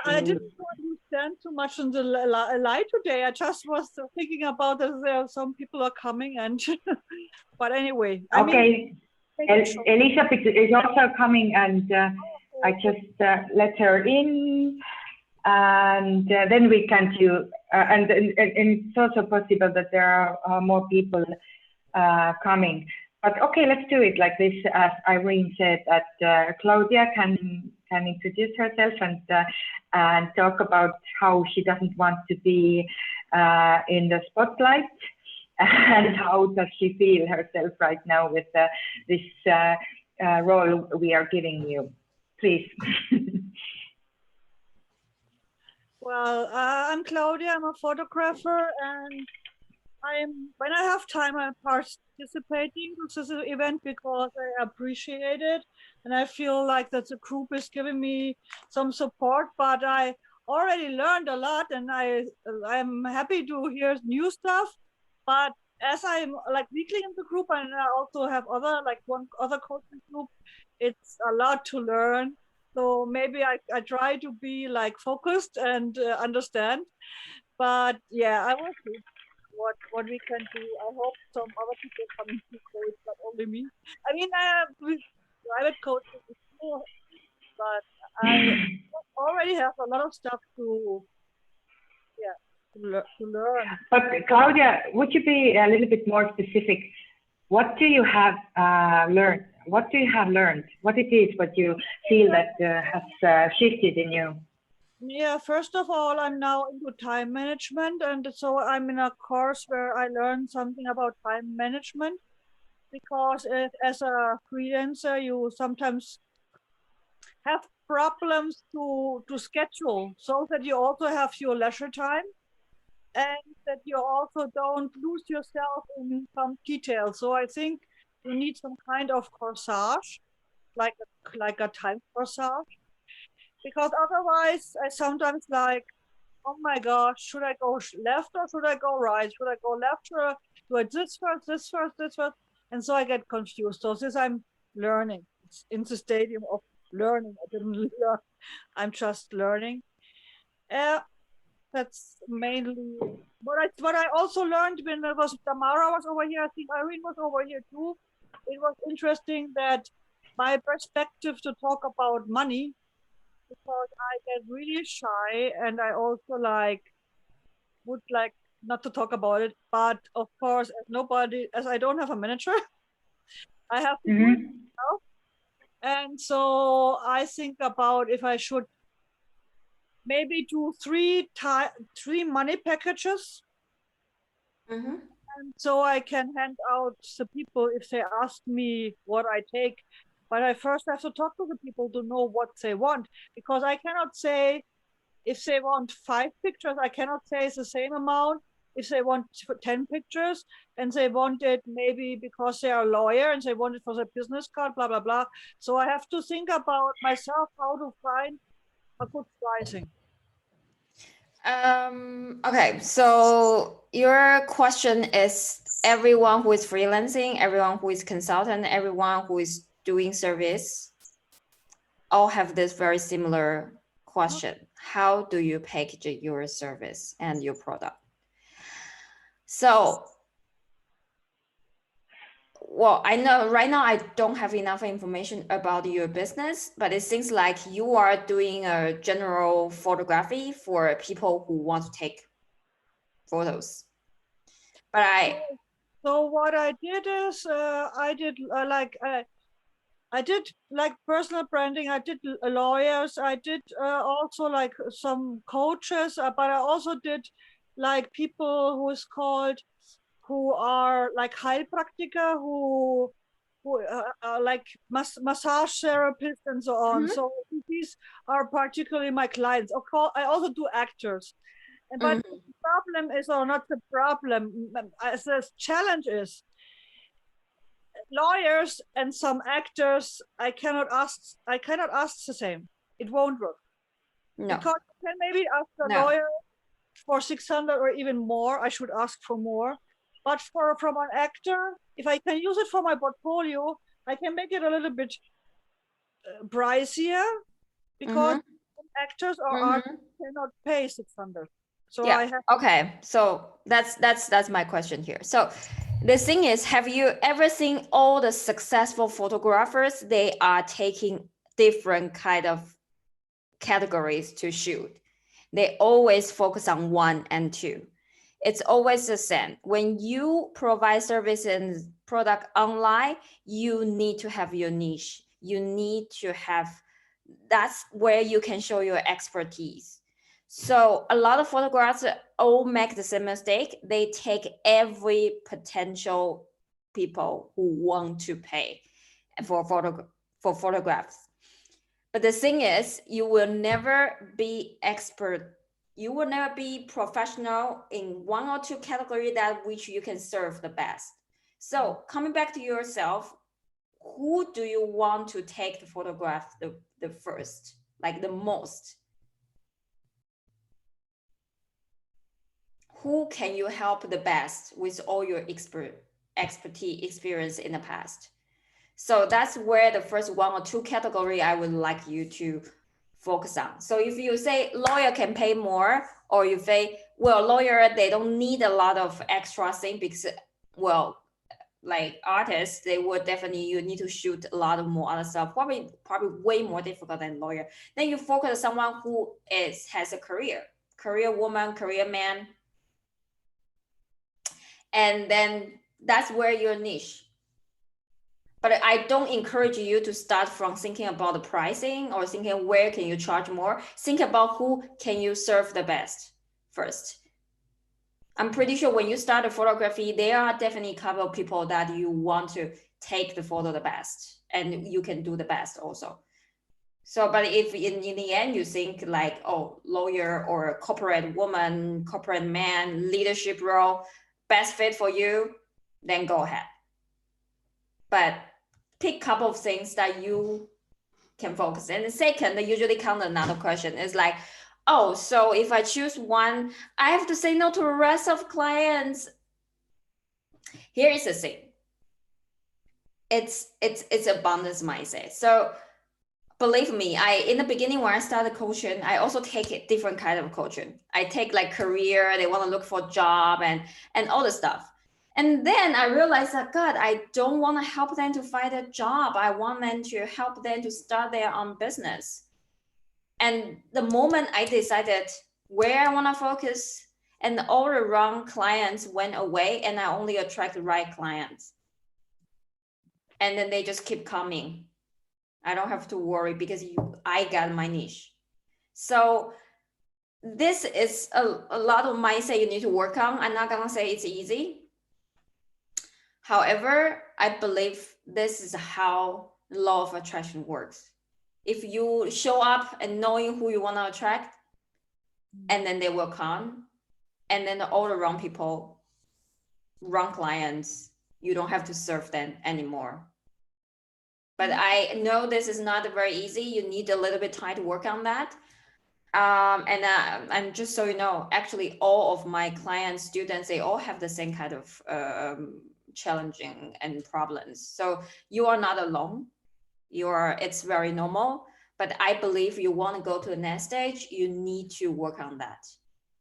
I didn't understand too much in the light today. I just was thinking about that there are some people are coming and, but anyway, I mean, Elisa is also coming, and I just let her in, and then we can do, and it's also possible that there are more people coming. But okay, let's do it like this. As Irene said, that Claudia can introduce herself and talk about how she doesn't want to be in the spotlight, and how does she feel herself right now with this role we are giving you. Please. Well, I'm Claudia. I'm a photographer, and when I have time, I'm participating in this event because I appreciate it, and I feel like that the group is giving me some support. But I already learned a lot, and I'm happy to hear new stuff. But as I'm like weekly in the group, and I also have one other coaching group, it's a lot to learn. So maybe I try to be like focused and understand. But yeah, I will see what we can do. I hope some other people come to coach, not only me. I mean, I have private coaching before, but I already have a lot of stuff to learn. But Claudia, would you be a little bit more specific? What do you have learned? What do you have learned? What it is what you feel that has shifted in you? Yeah, first of all, I'm now into time management, and so I'm in a course where I learn something about time management, because as a freelancer, you sometimes have problems to schedule, so that you also have your leisure time, and that you also don't lose yourself in some details. So I think you need some kind of corsage, like a time corsage, because otherwise I sometimes like, oh my gosh, should I go left or should I go right? Should I go left or do I this first, this first, this first? And so I get confused. So this I'm learning. It's in the stadium of learning. I didn't learn. I'm just learning. That's mainly what I also learned when Tamara was over here. I think Irene was over here too. It was interesting that my perspective to talk about money, because I get really shy, and I also would like not to talk about it. But of course, as I don't have a manager, I have to do it myself. And so I think about if I should maybe do three money packages. And so I can hand out the people if they ask me what I take. But I first have to talk to the people to know what they want, because I cannot say if they want 5 pictures, I cannot say it's the same amount. If they want 10 pictures and they want it maybe because they are a lawyer and they want it for their business card, blah, blah, blah. So I have to think about myself how to find a good pricing. Okay, so your question is everyone who is freelancing, everyone who is consultant, everyone who is doing service, all have this very similar question. How do you package your service and your product? So, well, I know right now I don't have enough information about your business, but it seems like you are doing a general photography for people who want to take photos. But so what I did is I did like personal branding. I did lawyers. I did also like some coaches, but I also did like people who are like Heilpraktiker, who like massage therapists and so on. So these are particularly my clients. Of course, I also do actors. But the problem is, or not the problem, the challenge is, lawyers and some actors, I cannot ask the same. It won't work. No. Because I can maybe ask a lawyer for 600 or even more. I should ask for more. But from an actor, if I can use it for my portfolio, I can make it a little bit pricier, because actors or artists cannot pay 600. So yeah. I have. Okay. So that's my question here. So the thing is, have you ever seen all the successful photographers? They are taking different kind of categories to shoot. They always focus on 1 and 2. It's always the same. When you provide service and product online, you need to have your niche. You need to have, that's where you can show your expertise. So a lot of photographers all make the same mistake. They take every potential people who want to pay for photographs. But the thing is, you will never be expert. You will never be professional in 1 or 2 category that which you can serve the best. So coming back to yourself, who do you want to take the photograph the first, like the most? Who can you help the best with all your expertise experience in the past? So that's where the first 1 or 2 category I would like you to focus on. So if you say lawyer can pay more, or you say, well, lawyer, they don't need a lot of extra thing because, well, like artists, they would definitely, you need to shoot a lot of more other stuff, probably way more difficult than lawyer. Then you focus on someone who has a career woman, career man. And then that's where your niche. But I don't encourage you to start from thinking about the pricing or thinking where can you charge more. Think about who can you serve the best first. I'm pretty sure when you start a photography, there are definitely a couple of people that you want to take the photo the best, and you can do the best also. So, but if in the end you think like, oh, lawyer or corporate woman, corporate man, leadership role, best fit for you, then go ahead. But pick a couple of things that you can focus. And the second, usually come another question is like, oh, so if I choose one, I have to say no to the rest of clients. Here is the thing. It's abundance mindset. So believe me, in the beginning when I started coaching, I also take a different kind of coaching. I take like career, they want to look for a job and all the stuff. And then I realized that, God, I don't want to help them to find a job. I want them to help them to start their own business. And the moment I decided where I want to focus, and all the wrong clients went away, and I only attract the right clients. And then they just keep coming. I don't have to worry because I got my niche. So this is a lot of mindset you need to work on. I'm not gonna say it's easy. However, I believe this is how the law of attraction works. If you show up and knowing who you want to attract, and then they will come, and then all the wrong people, wrong clients, you don't have to serve them anymore. But I know this is not very easy. You need a little bit time to work on that. And just so you know, actually all of my clients, students, they all have the same kind of challenging and problems. So you are not alone. It's very normal. But I believe you want to go to the next stage, you need to work on that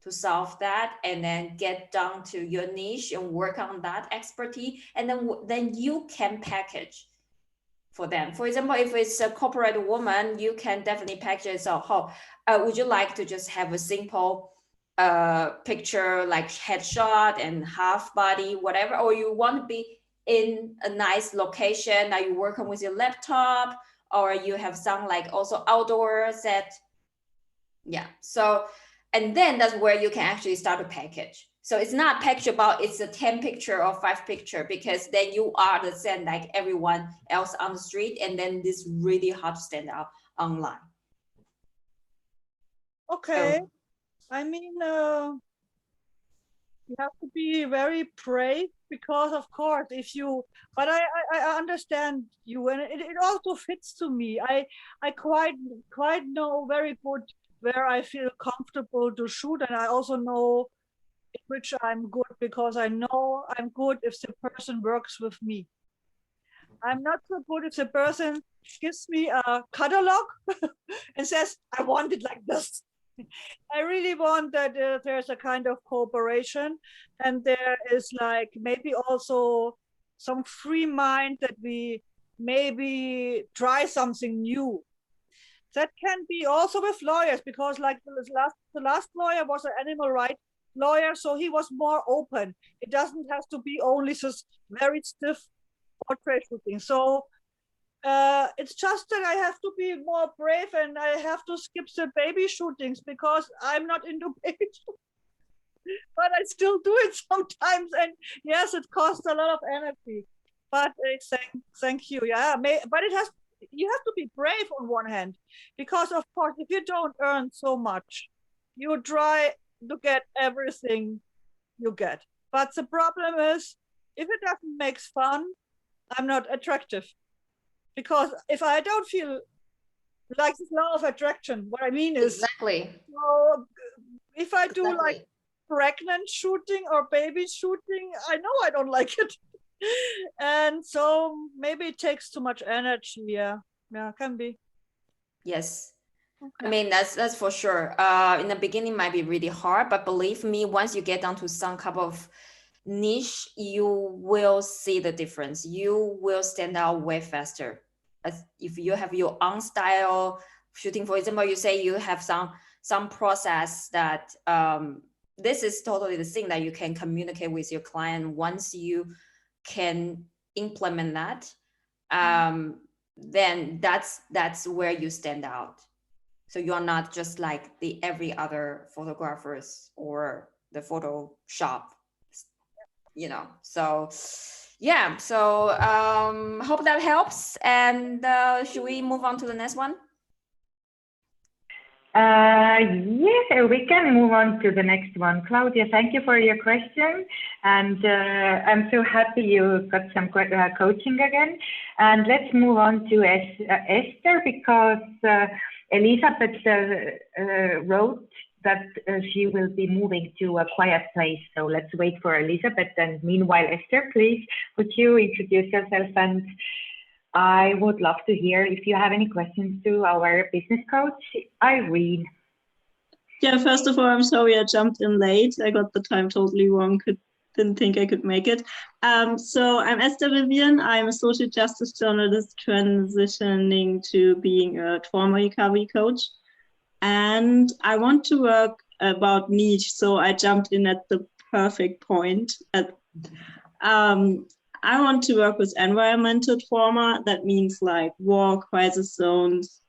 to solve that, and then get down to your niche and work on that expertise, and then you can package for them. For example, if it's a corporate woman, you can definitely package it. So would you like to just have a simple picture like headshot and half body, whatever, or you want to be in a nice location that you're working with your laptop, or you have some like also outdoor set. Yeah. So, and then that's where you can actually start a package. So it's not package about it's a 10 picture or 5 picture, because then you are the same like everyone else on the street, and then this really hard to stand out online. Okay. So, I mean, you have to be very brave, because of course if you, but I understand you, and it also fits to me. I quite know very good where I feel comfortable to shoot, and I also know in which I'm good, because I know I'm good if the person works with me. I'm not so good if the person gives me a catalog and says, I want it like this. I really want that there's a kind of cooperation, and there is like maybe also some free mind that we maybe try something new. That can be also with lawyers, because like the last lawyer was an animal rights lawyer, so he was more open. It doesn't have to be only this very stiff portrait shooting. So it's just that I have to be more brave, and I have to skip the baby shootings because I'm not into baby shootings. But I still do it sometimes, and yes, it costs a lot of energy. But thank you. Yeah, but you have to be brave on one hand, because of course, if you don't earn so much, you try to get everything you get. But the problem is, if it doesn't make fun, I'm not attractive. Because if I don't feel like this law of attraction, what I mean is, exactly. So if I do Exactly. like pregnant shooting or baby shooting, I know I don't like it. And so maybe it takes too much energy. Yeah, can be. Yes. Okay. I mean, that's for sure. In the beginning might be really hard, but believe me, once you get down to some kind of niche, you will see the difference. You will stand out way faster. As if you have your own style shooting, for example, you say you have some process that this is totally the thing that you can communicate with your client. Once you can implement that, then that's where you stand out. So you're not just like the every other photographers or the Photoshop, you know. So yeah, so hope that helps. And should we move on to the next one? Yes, we can move on to the next one. Claudia, thank you for your question. And I'm so happy you got some coaching again. And let's move on to Esther, because Elizabeth wrote that she will be moving to a quiet place. So let's wait for Elizabeth. And meanwhile, Esther, please, would you introduce yourself? And I would love to hear if you have any questions to our business coach, Irene. Yeah, first of all, I'm sorry I jumped in late. I got the time totally wrong. Didn't think I could make it. So I'm Esther Vivian. I'm a social justice journalist transitioning to being a trauma recovery coach. And I want to work about niche, so I jumped in at the perfect point. I want to work with environmental trauma. That means like war, crisis zones,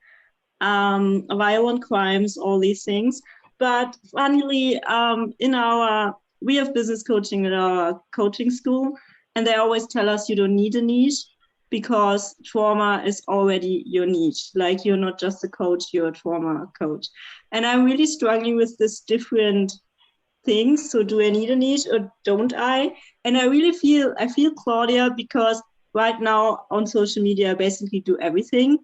violent crimes, all these things. But funnily, we have business coaching at our coaching school, and they always tell us you don't need a niche because trauma is already your niche. Like you're not just a coach, you're a trauma coach. And I'm really struggling with this different things. So do I need a niche or don't I? And I feel Claudia, because right now on social media, I basically do everything.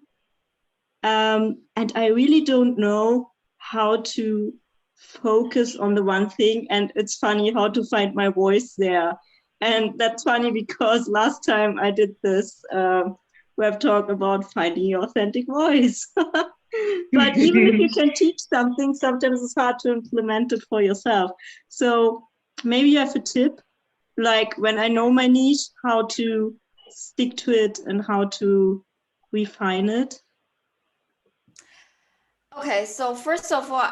And I really don't know how to focus on the one thing. And it's funny how to find my voice there. And that's funny because last time I did this web talk about finding your authentic voice. But even if you can teach something, sometimes it's hard to implement it for yourself. So maybe you have a tip, like when I know my niche, how to stick to it and how to refine it. Okay, so first of all,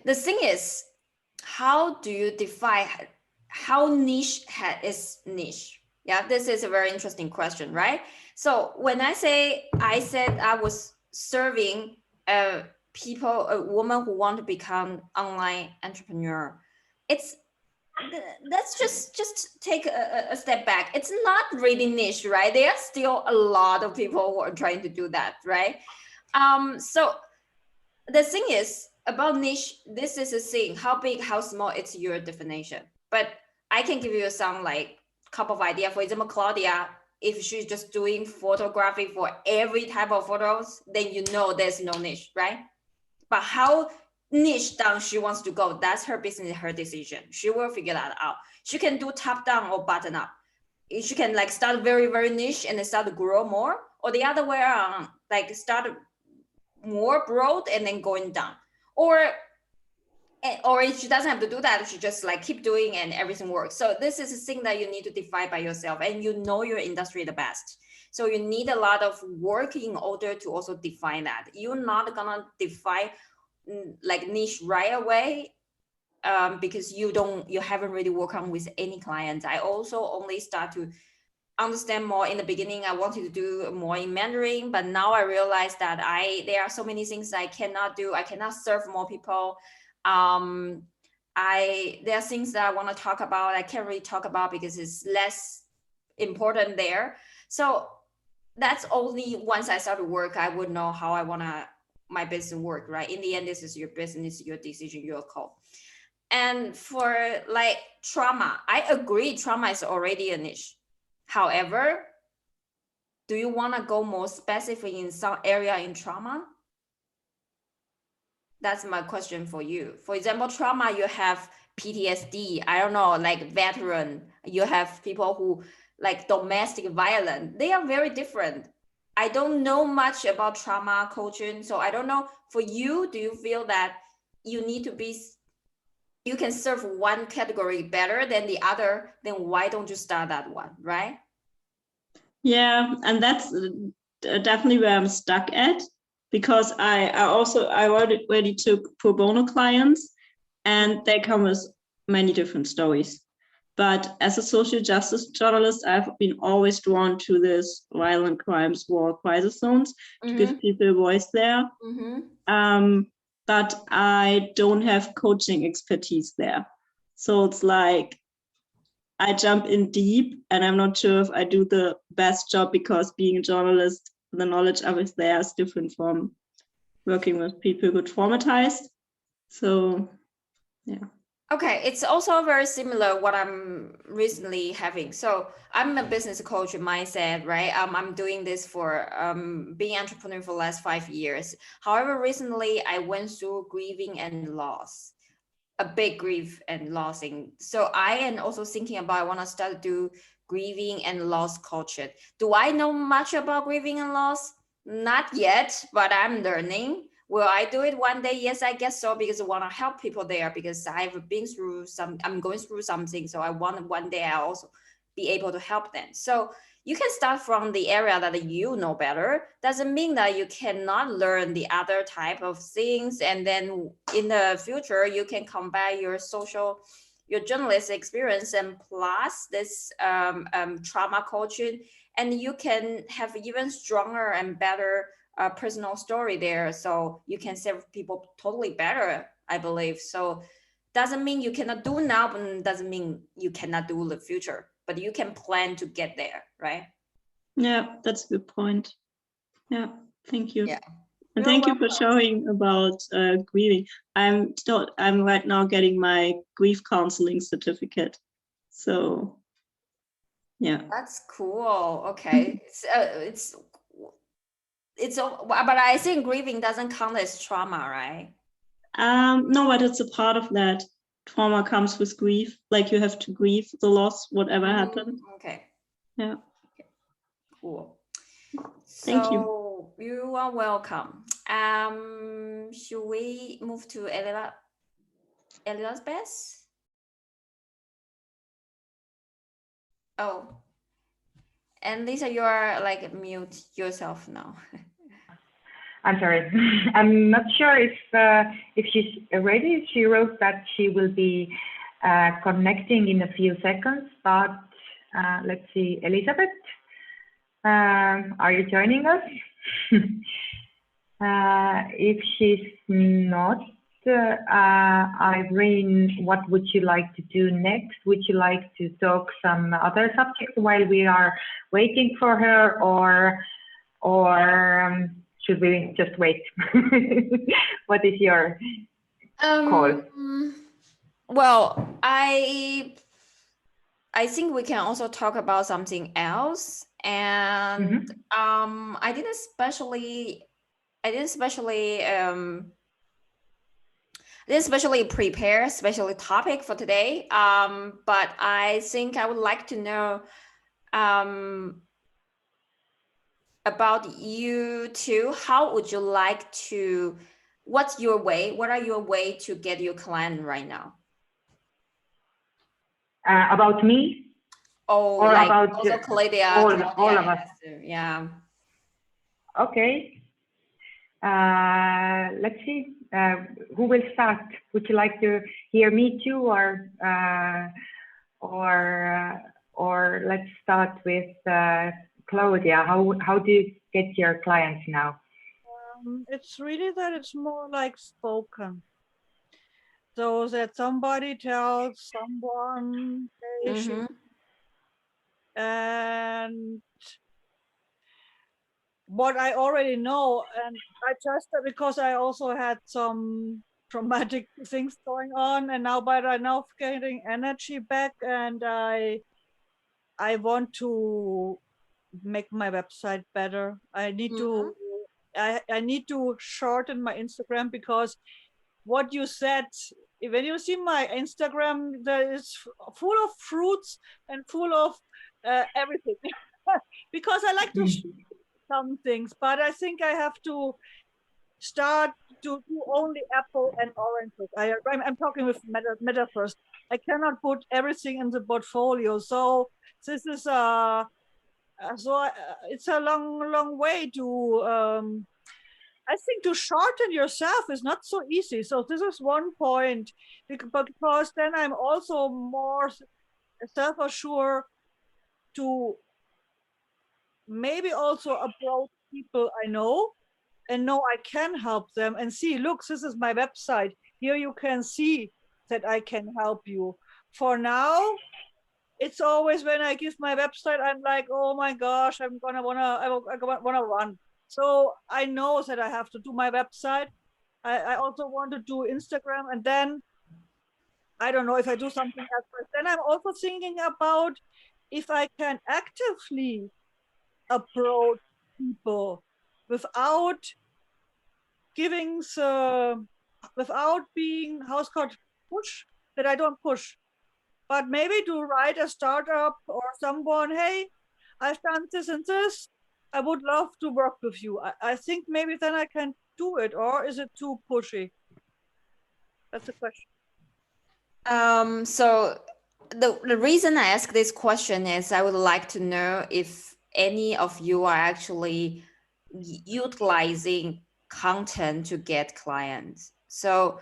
the thing is, how do you define how niche is niche? Yeah, this is a very interesting question, right? So when I said I was serving a woman who want to become online entrepreneur, let's just take a step back. It's not really niche, right? There are still a lot of people who are trying to do that, right? So the thing is about niche, this is a thing, how big, how small, it's your definition. But I can give you some like couple of idea. For example, Claudia, if she's just doing photography for every type of photos, then you know there's no niche, right? But how niche down she wants to go, that's her business, her decision. She will figure that out. She can do top down or bottom up. you can like start very, very niche and then start to grow more, or the other way around, like start more broad and then going down, or she doesn't have to do that. She just like keep doing and everything works. So this is a thing that you need to define by yourself, and you know your industry the best. So you need a lot of work in order to also define that. You're not gonna define like niche right away because you haven't really worked on with any clients. I also only start to understand more in the beginning. I wanted to do more in Mandarin, but now I realize that there are so many things I cannot do. I cannot serve more people. There are things that I want to talk about I can't really talk about because it's less important there. So that's only once I start to work, I would know how I want my business work, right? In the end, this is your business, your decision, your call. And for like trauma, I agree, trauma is already a niche. However, do you want to go more specific in some area in trauma? That's my question for you. For example, trauma, you have PTSD, I don't know, like veteran, you have people who like domestic violence. They are very different. I don't know much about trauma coaching. So I don't know, for you, do you feel that you need to be, you can serve one category better than the other, then why don't you start that one, right? Yeah, and that's definitely where I'm stuck at, because I already took pro bono clients, and they come with many different stories. But as a social justice journalist, I've been always drawn to this violent crimes, war, crisis zones, to give people a voice there. But I don't have coaching expertise there. So it's like I jump in deep, and I'm not sure if I do the best job, because being a journalist, the knowledge of it there is different from working with people who traumatized. So, yeah. Okay, it's also very similar what I'm recently having. So I'm a business coach mindset, right? I'm doing this for being entrepreneur for the last 5 years. However, recently I went through grieving and loss, a big grief and lossing. So I am also thinking about, I want to start to do grieving and loss coaching. Do I know much about grieving and loss? Not yet, but I'm learning. Will I do it one day? Yes, I guess so, because I want to help people there, because I'm going through something. So I want one day I also be able to help them. So you can start from the area that you know better. Doesn't mean that you cannot learn the other type of things. And then in the future, you can combine your journalist experience and plus this trauma coaching, and you can have even stronger and better personal story there. So you can serve people totally better, I believe. So doesn't mean you cannot do now, but doesn't mean you cannot do in the future, but you can plan to get there, right? Yeah, that's a good point. Yeah, thank you. Yeah. And thank you for showing about grieving. I'm right now getting my grief counseling certificate. So, yeah. That's cool. Okay. But I think grieving doesn't count as trauma, right? No, but it's a part of that. Trauma comes with grief. Like you have to grieve the loss, whatever happened. Okay. Yeah. Okay. Cool. Thank you. You are welcome. Should we move to Elizabeth? Oh, and Liisa, you are like mute yourself now. I'm sorry. I'm not sure if she's ready. She wrote that she will be connecting in a few seconds, but let's see. Elizabeth, are you joining us? If she's not, Irene, what would you like to do next? Would you like to talk some other subjects while we are waiting for her, or should we just wait? What is your call? Well, I think we can also talk about something else, and I didn't especially prepare a special topic for today, but I think I would like to know about you two, how would you like to, what are your way to get your client right now? About me? Oh, or like about also Claudia, all of us? Yeah. Okay. Let's see. Who will start? Would you like to hear me too, or let's start with Claudia. How do you get your clients now? It's really that it's more like spoken. So that somebody tells someone, hey, Mm-hmm. and what I already know, and I just because I also had some traumatic things going on, and now but I'm now getting energy back, and I want to make my website better. I need to I need to shorten my Instagram, because what you said, when you see my Instagram, there is full of fruits and full of everything. Because I like to shoot some things, but I think I have to start to do only apple and oranges. I'm talking with meta first. I cannot put everything in the portfolio. So this is it's a long way to I think to shorten yourself is not so easy. So this is one point, because then I'm also more self-assured to maybe also approach people I know and know I can help them, and see, look, this is my website. Here you can see that I can help you. For now, it's always when I give my website, I'm like, oh my gosh, I wanna run. So I know that I have to do my website. I also want to do Instagram, and then I don't know if I do something else. But then I'm also thinking about if I can actively approach people without giving without being, how's it called, push, that I don't push, but maybe to write a startup or someone, hey, I've done this and this, I would love to work with you. I think maybe then I can do it, or is it too pushy? That's the question. So the reason I ask this question is I would like to know if any of you are actually utilizing content to get clients. So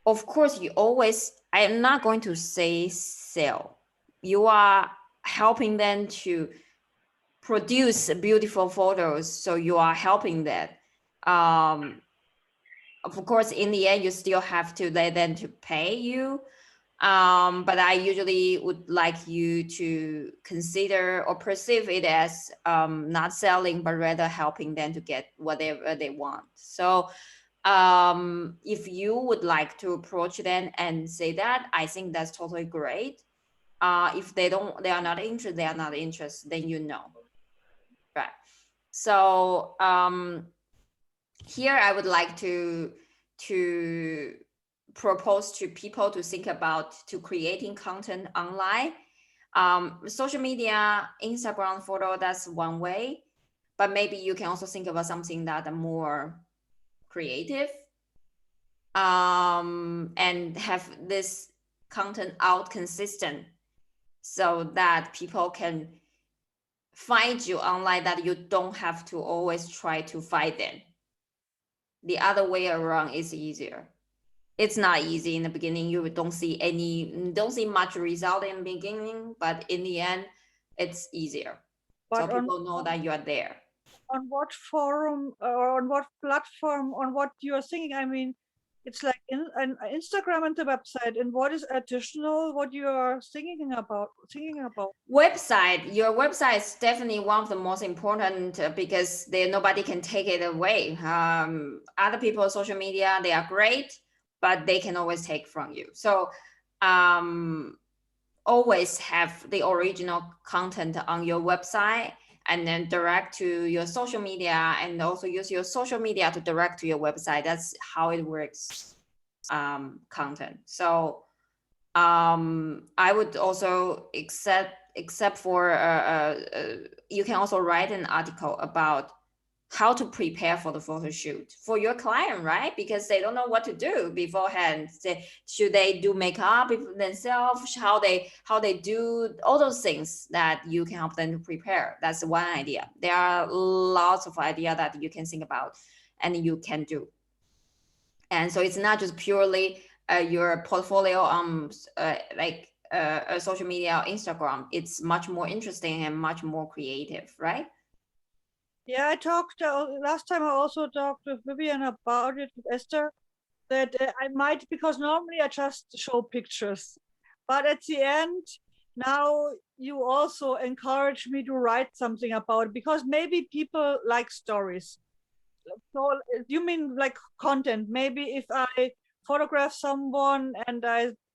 of course you always, I am not going to say sell. You are helping them to produce beautiful photos. So you are helping that. Of course, in the end, you still have to let them to pay you. But I usually would like you to consider or perceive it as not selling, but rather helping them to get whatever they want. So if you would like to approach them and say that, I think that's totally great. If they are not interested, then you know. Right. So here I would like to propose to people to think about to creating content online. Social media, Instagram photo, that's one way, but maybe you can also think about something that are more creative, and have this content out consistent so that people can find you online, that you don't have to always try to find them. The other way around is easier. It's not easy in the beginning. You don't see much result in the beginning, but in the end, it's easier. But so people know that you are there. On what forum or on what platform, on what you're thinking? I mean, it's like Instagram and the website, and what is additional, what you are thinking about? Website, your website is definitely one of the most important, because nobody can take it away. Other people's social media, they are great, but they can always take from you. So always have the original content on your website, and then direct to your social media, and also use your social media to direct to your website. That's how it works. Content. So I would also except for you can also write an article about how to prepare for the photo shoot for your client, right? Because they don't know what to do beforehand. Should they do makeup themselves? How they do all those things that you can help them to prepare. That's one idea. There are lots of ideas that you can think about and you can do. And so it's not just purely your portfolio on social media or Instagram. It's much more interesting and much more creative, right? Yeah, I talked last time. I also talked with Vivian about it, with Esther, that I might, because normally I just show pictures, but at the end, now you also encourage me to write something about it, because maybe people like stories. So you mean like content? Maybe if I photograph someone and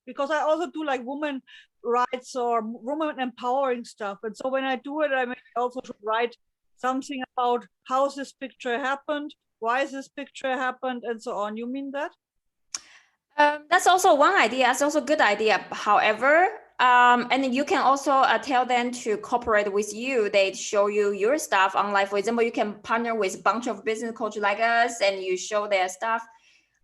because I also do like women rights or women empowering stuff, and so when I do it, I may also should write something about how this picture happened, why this picture happened, and so on. You mean that? That's also one idea. That's also a good idea. However, and you can also tell them to cooperate with you. They show you your stuff online. For example, you can partner with a bunch of business coaches like us, and you show their stuff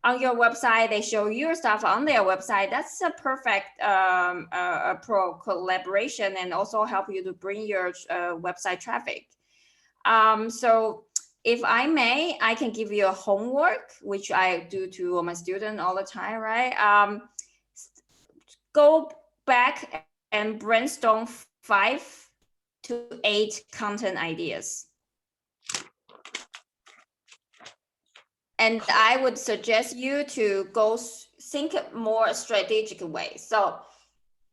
on your website. They show your stuff on their website. That's a perfect pro collaboration, and also help you to bring your website traffic. So if I may, I can give you a homework, which I do to my students all the time, right? Go back and brainstorm 5 to 8 content ideas. And I would suggest you to go think more strategic way. So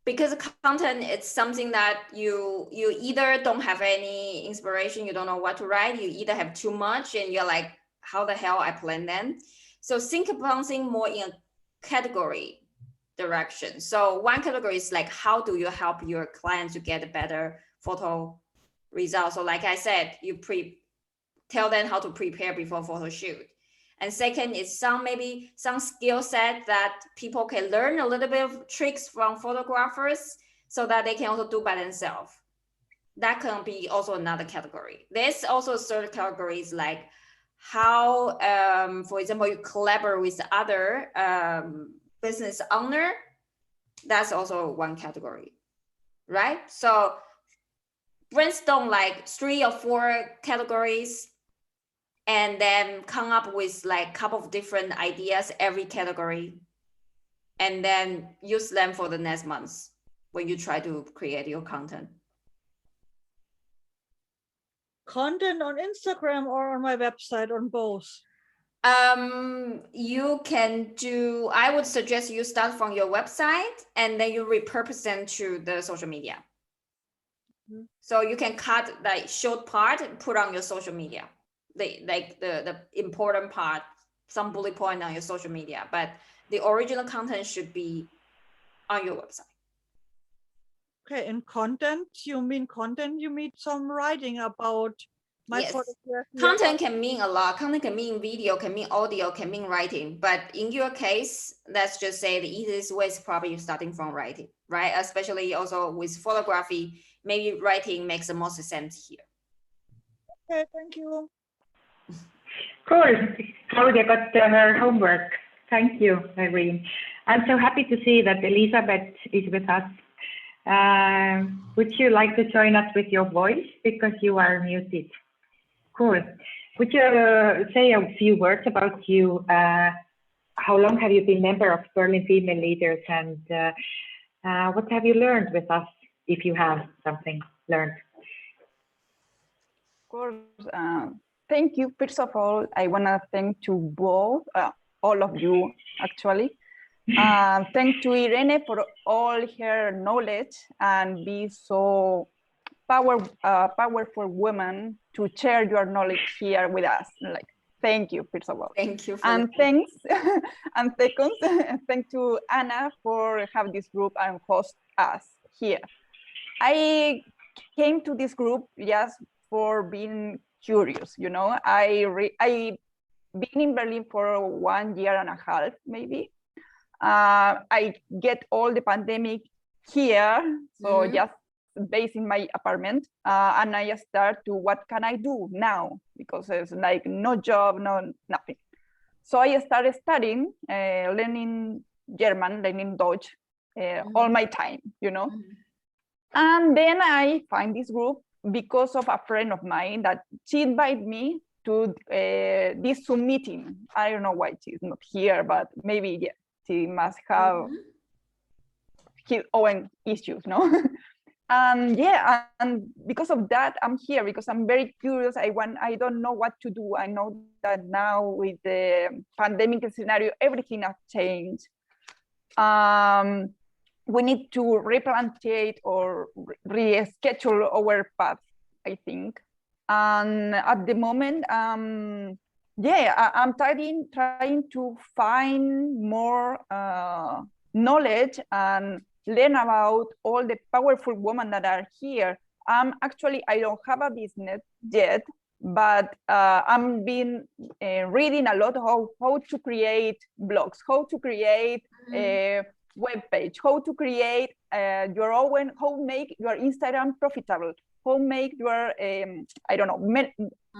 because content is something that you either don't have any inspiration, you don't know what to write, you either have too much and you're like, how the hell I plan then? So think about something more in a category direction. So one category is like, how do you help your clients to get a better photo result? So like I said, you tell them how to prepare before photo shoot. And second is maybe some skill set that people can learn a little bit of tricks from photographers so that they can also do by themselves. That can be also another category. There's also a third category is like how, for example, you collaborate with other business owner. That's also one category, right? So brainstorm like 3 or 4 categories and then come up with like a couple of different ideas every category and then use them for the next month when you try to create your content. Content on Instagram or on my website, on both? You can do, I would suggest you start from your website and then you repurpose them to the social media. Mm-hmm. So you can cut like short part and put on your social media. The important part, some bullet point on your social media, but the original content should be on your website. Okay, in content, you mean some writing about my photography? Content can mean a lot. Content can mean video, can mean audio, can mean writing. But in your case, let's just say the easiest way is probably starting from writing, right? Especially also with photography, maybe writing makes the most sense here. Okay, thank you. Cool. Claudia got her homework. Thank you, Irene. I'm so happy to see that Elizabeth is with us. Would you like to join us with your voice because you are muted? Cool. Would you say a few words about you? How long have you been member of Berlin Female Leaders, and what have you learned with us, if you have something learned? Of course. Thank you. First of all, I want to thank to both, all of you, actually. Thank to Irene for all her knowledge and be so powerful woman to share your knowledge here with us. Like, thank you, first of all. Thank you. And thanks, and second, thank to Anna for have this group and host us here. I came to this group just for being curious, you know. I been in Berlin for 1.5 years, maybe. I get all the pandemic here, so just based in my apartment, and I start to what can I do now, because there's like no job, no nothing. So I started studying, learning German, learning Deutsch, all my time, you know. And then I find this group because of a friend of mine that she invited me to this Zoom meeting. I don't know why she's not here, but maybe yeah, she must have his own issues, no? And yeah, and because of that, I'm here because I'm very curious. I don't know what to do. I know that now with the pandemic scenario, everything has changed. We need to replanteate or reschedule our path, I think. And at the moment, yeah, I'm trying to find more knowledge and learn about all the powerful women that are here. Actually, I don't have a business yet, but I'm been reading a lot of how to create blogs, how to create a web page, how to create your own, how make your Instagram profitable, how make your, I don't know,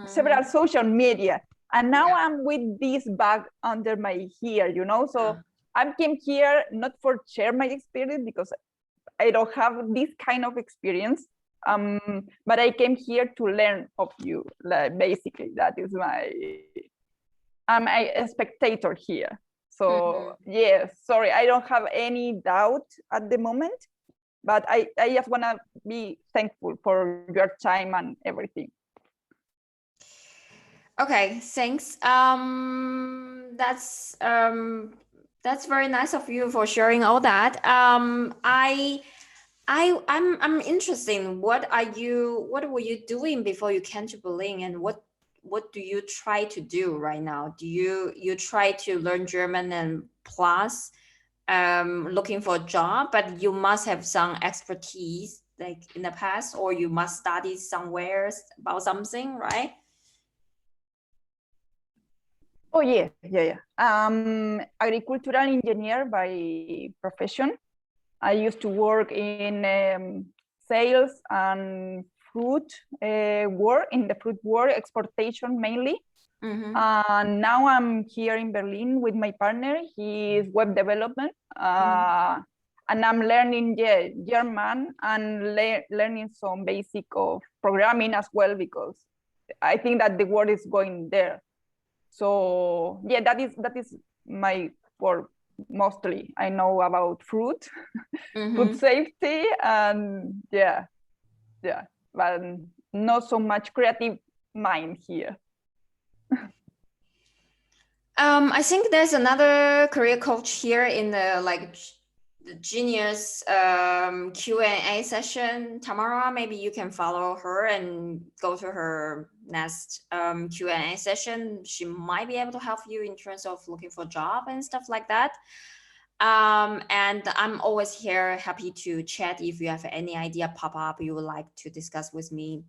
several social media. And now I'm with this bag under my hair, you know, so I came here not for share my experience because I don't have this kind of experience, but I came here to learn of you. Like, basically, that is I'm a spectator here. So yeah, sorry, I don't have any doubt at the moment, but I just wanna be thankful for your time and everything. Okay, thanks. That's very nice of you for sharing all that. I'm interested. What were you doing before you came to Berlin, and what do you try to do right now? Do you try to learn German and plus looking for a job, but you must have some expertise like in the past, or you must study somewhere about something, right? Oh yeah. Agricultural engineer by profession. I used to work in sales and fruit work, in the fruit work, exportation mainly. And now I'm here in Berlin with my partner. He is web development, and I'm learning German and learning some basic of programming as well, because I think that the world is going there. So yeah, that is my work mostly. I know about fruit, food safety, and yeah, but not so much creative mind here. I think there's another career coach here in the Genius Q&A session. Tamara, maybe you can follow her and go to her next Q&A session. She might be able to help you in terms of looking for a job and stuff like that. And I'm always here, happy to chat if you have any idea pop up you would like to discuss with me.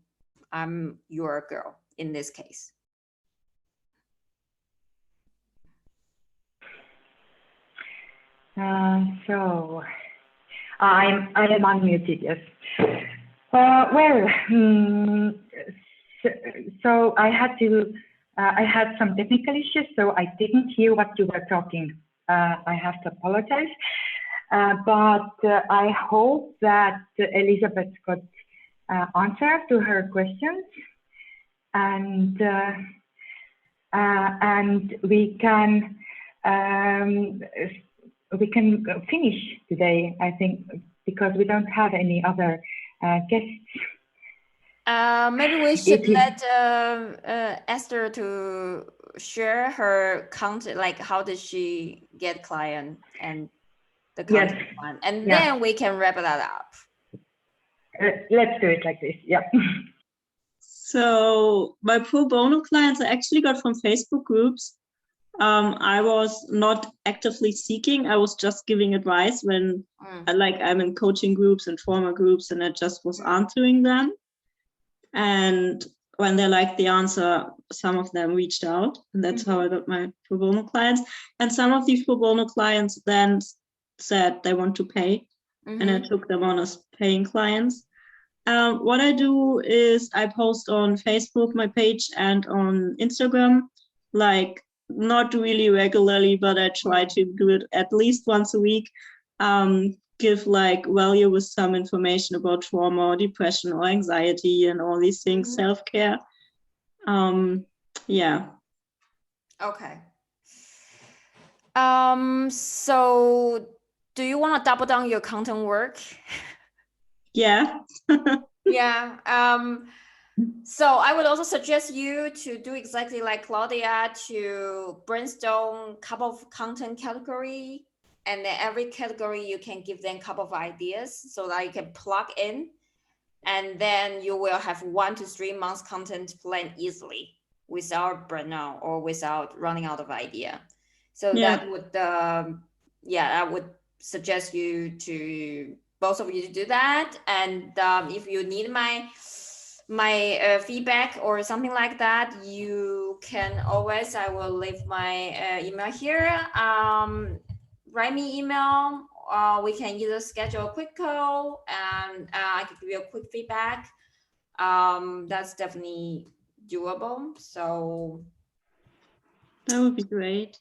I'm your girl in this case. So I am unmuted, yes. So I had some technical issues, so I didn't hear what you were talking. I have to apologize, but I hope that Elizabeth got answer to her questions, and we can finish today, I think, because we don't have any other guests. Maybe we should let Esther to share her content, like how did she get client and the content one, and then we can wrap that up. Let's do it like this. Yeah. So my pro bono clients I actually got from Facebook groups. I was not actively seeking. I was just giving advice when I'm in coaching groups and former groups, and I just was answering them. And when they liked the answer, some of them reached out, and that's how I got my pro bono clients. And some of these pro bono clients then said they want to pay, and I took them on as paying clients. What I do is I post on Facebook, my page, and on Instagram, like not really regularly, but I try to do it at least once a week. Give like value with some information about trauma or depression or anxiety and all these things, self-care. Yeah. Okay. So do you want to double down your content work? Yeah. Yeah. So I would also suggest you to do exactly like Claudia, to brainstorm a couple of content category, and then every category you can give them a couple of ideas so that you can plug in, and then you will have 1 to 3 months content plan easily without burnout or without running out of idea. So that would, I would suggest you to both of you to do that. And if you need my feedback or something like that, you can always, I will leave my email here. Write me email. We can either schedule a quick call and I can give you a quick feedback. That's definitely doable. So that would be great.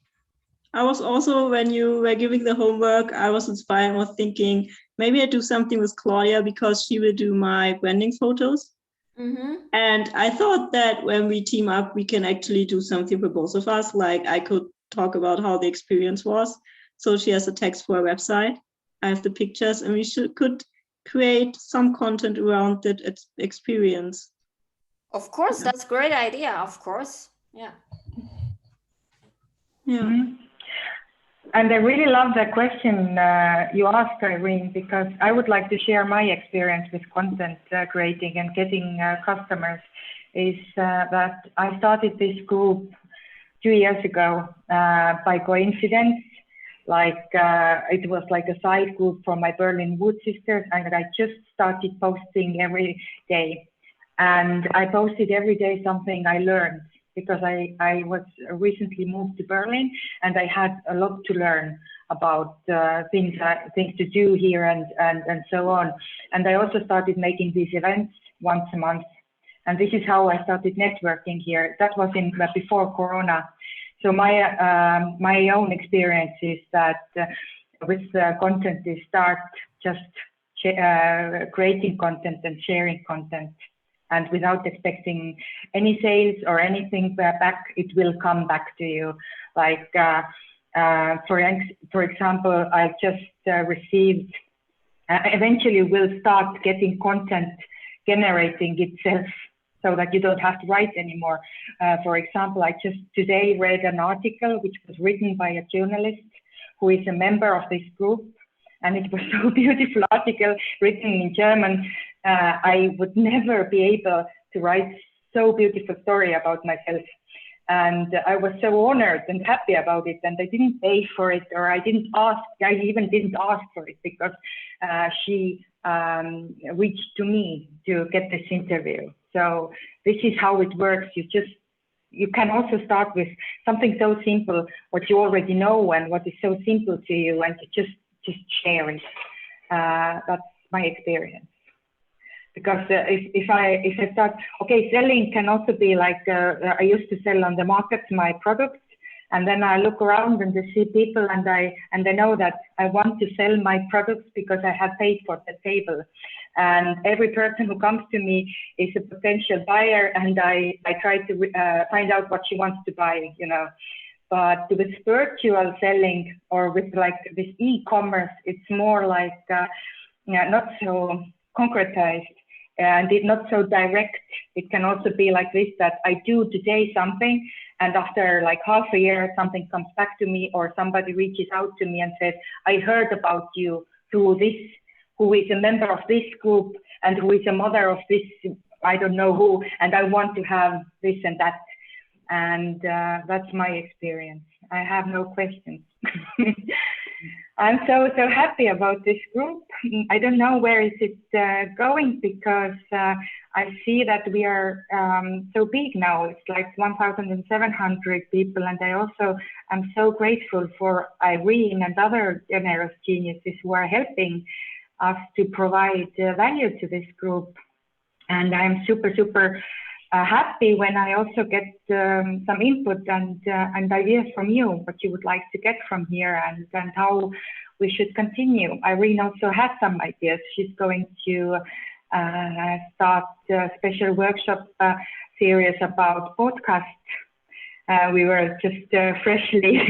I was also, when you were giving the homework, I was inspired and was thinking maybe I do something with Claudia because she will do my branding photos. And I thought that when we team up, we can actually do something for both of us. Like I could talk about how the experience was. So she has a text for a website. I have the pictures, and we could create some content around that experience. Of course, that's a great idea. Of course. Yeah. And I really love the question you asked, Irene, because I would like to share my experience with content creating and getting customers. Is that I started this group 2 years ago by coincidence. Like it was like a side group from my Berlin Wood sisters, and I just started posting every day. And I posted every day something I learned, because I was recently moved to Berlin and I had a lot to learn about things to do here and so on. And I also started making these events once a month. And this is how I started networking here. That was before Corona. So my own experience is that with content, you start just creating content and sharing content. And without expecting any sales or anything back, it will come back to you. Like, for example, I just received, eventually we'll start getting content generating itself so that you don't have to write anymore. For example, I just today read an article which was written by a journalist who is a member of this group. And it was so beautiful article written in German. I would never be able to write so beautiful story about myself. And I was so honored and happy about it. And I didn't pay for it, or I even didn't ask for it, because she reached to me to get this interview. So this is how it works. You can also start with something so simple, what you already know and what is so simple to you, and you just share it. That's my experience. Because if I start, okay, selling can also be like, I used to sell on the market my products, and then I look around and I see people, and I know that I want to sell my products because I have paid for the table. And every person who comes to me is a potential buyer, and I try to find out what she wants to buy, you know. But with virtual selling, or with like this e-commerce, it's more like not so concretized and not so direct. It can also be like this, that I do today something, and after like half a year, something comes back to me, or somebody reaches out to me and says, I heard about you through this, who is a member of this group and who is a mother of this, I don't know who, and I want to have this and that. And that's my experience. I have no questions. I'm so happy about this group. I don't know where is it going, because I see that we are so big now. It's like 1,700 people, and I also am so grateful for Irene and other generous geniuses who are helping us to provide value to this group. And I'm super happy when I also get some input and ideas from you, what you would like to get from here, and how we should continue. Irene also has some ideas. She's going to start a special workshop series about podcasts. We were just freshly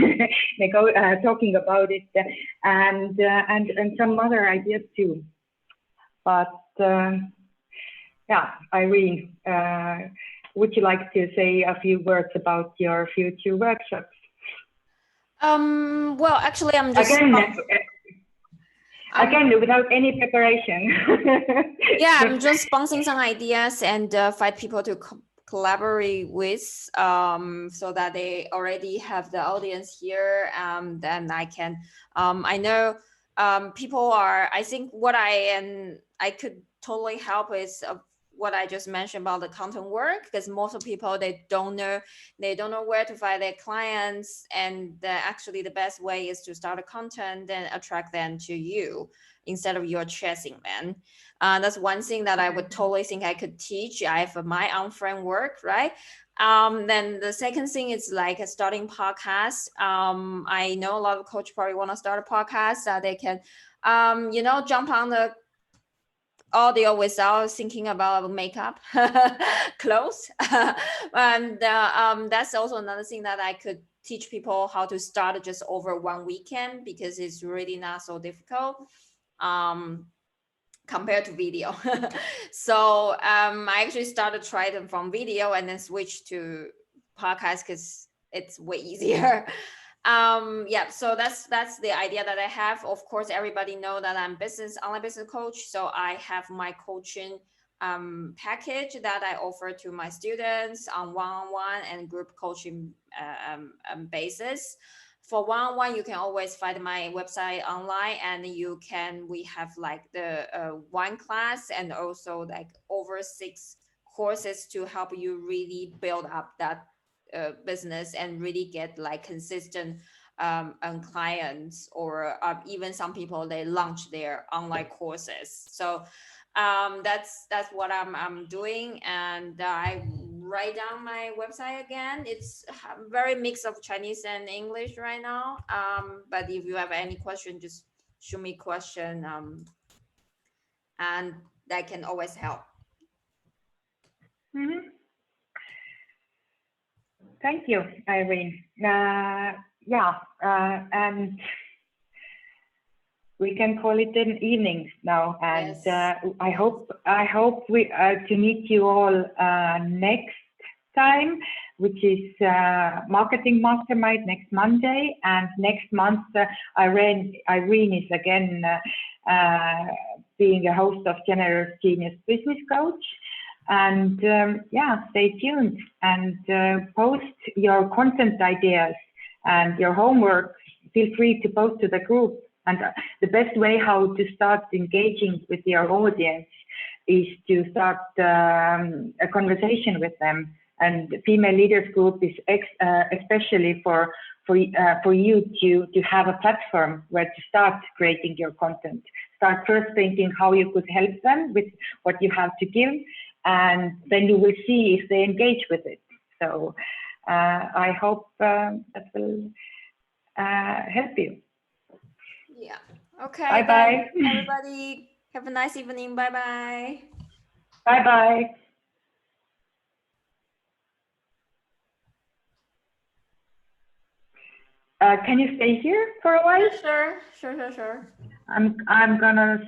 talking about it, and some other ideas too. But yeah, Irene, would you like to say a few words about your future workshops? Well, actually, I'm just again without any preparation. Yeah, I'm just bouncing some ideas and find people to collaborate with, so that they already have the audience here. Then I can, I know people are. I think what I could totally help is what I just mentioned about the content work, because most of people, they don't know where to find their clients, and actually the best way is to start a content and attract them to you instead of you're chasing them. That's one thing that I would totally think I could teach. I have my own framework, right? Then the second thing is like starting podcast. I know a lot of coach probably want to start a podcast that they can, jump on the audio without thinking about makeup, clothes. And that's also another thing that I could teach people how to start just over one weekend, because it's really not so difficult compared to video. So I actually started trying them from video and then switch to podcast because it's way easier. Yeah, so that's the idea that I have. Of course, everybody know that I'm online business coach, so I have my coaching package that I offer to my students on one-on-one and group coaching basis. For one-on-one, you can always find my website online, and we have like the one class and also like over 6 courses to help you really build up that business and really get like consistent clients, or even some people, they launch their online courses. So that's what I'm doing, and I write down my website again. It's very mix of Chinese and English right now, but if you have any question, just shoot me question, and that can always help. Mm-hmm. Thank you, Irene. And we can call it an evening now, and Yes. I hope we to meet you all next time, which is Marketing Mastermind next Monday, and next month Irene is again being a host of Generous Genius Business Coach. And stay tuned and post your content ideas and your homework. Feel free to post to the group. And the best way how to start engaging with your audience is to start a conversation with them. And the Female Leaders Group is especially for you to have a platform where to start creating your content. Start first thinking how you could help them with what you have to give, and then you will see if they engage with it. So I hope that will help you. Yeah. Okay. Bye-bye. Everybody have a nice evening. Bye-bye. Bye-bye. Can you stay here for a while? Sure. I'm gonna